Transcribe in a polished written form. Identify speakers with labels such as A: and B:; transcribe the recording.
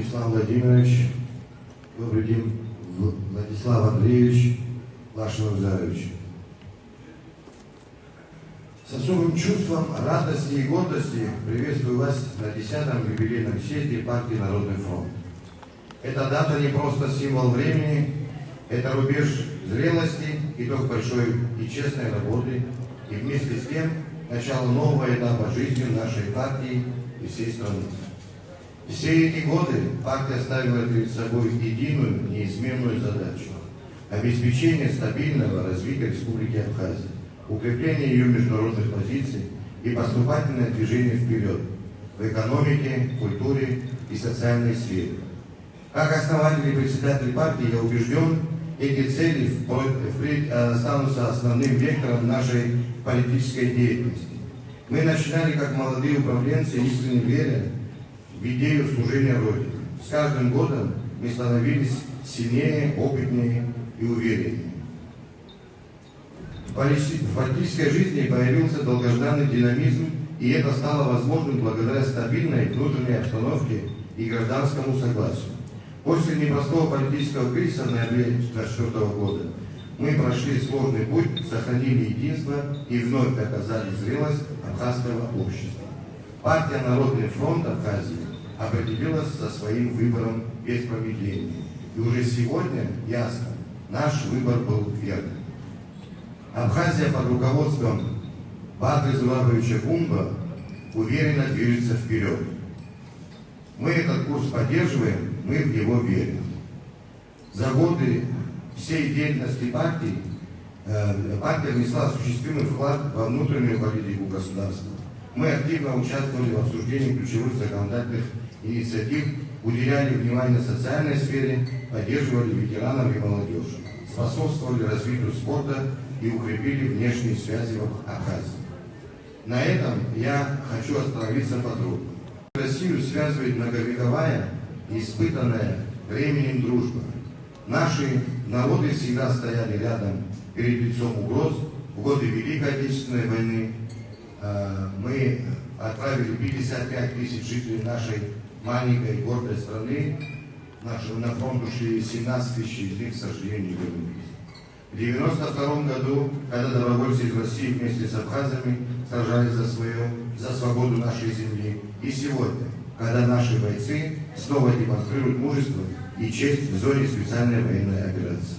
A: Владислав Владимирович, добрый день, Владислав Андреевич, Лашин-Узарович. С особым чувством радости и гордости приветствую вас на 10-м юбилейном съезде партии «Народный фронт». Эта дата не просто символ времени, это рубеж зрелости, итог большой и честной работы, и вместе с тем начало нового этапа жизни нашей партии и всей страны. Все эти годы партия ставила перед собой единую, неизменную задачу – обеспечение стабильного развития Республики Абхазия, укрепление ее международных позиций и поступательное движение вперед в экономике, культуре и социальной сфере. Как основатель и председатель партии я убежден, эти цели впредь останутся основным вектором нашей политической деятельности. Мы начинали как молодые управленцы, искренне веря в идею служения Родине. С каждым годом мы становились сильнее, опытнее и увереннее. В политической жизни появился долгожданный динамизм, и это стало возможным благодаря стабильной внутренней обстановке и гражданскому согласию. После непростого политического кризиса в ноябре 1994 года мы прошли сложный путь, сохранили единство и вновь доказали зрелость абхазского общества. Партия «Народный фронт» Абхазии определилась со своим выбором без промедления. И уже сегодня ясно, наш выбор был верным. Абхазия под руководством Бадры Зурабовича Гумба уверенно движется вперед. Мы этот курс поддерживаем, мы в него верим. За годы всей деятельности партии партия внесла осуществимый вклад во внутреннюю политику государства. Мы активно участвовали в обсуждении ключевых законодательных инициатив, уделяли внимание социальной сфере, поддерживали ветеранов и молодежь, способствовали развитию спорта и укрепили внешние связи в Абхазии. На этом я хочу остановиться подробно. Россию связывает многовековая и испытанная временем дружба. Наши народы всегда стояли рядом перед лицом угроз. В годы Великой Отечественной войны мы отправили 55 тысяч жителей нашей маленькой гордой страны. На фронт ушли 17 тысяч, из них, к сожалению, вернулись. В 1992 году, когда добровольцы из России вместе с абхазами сражались за свободу нашей земли. И сегодня, когда наши бойцы снова демонстрируют мужество и честь в зоне специальной военной операции.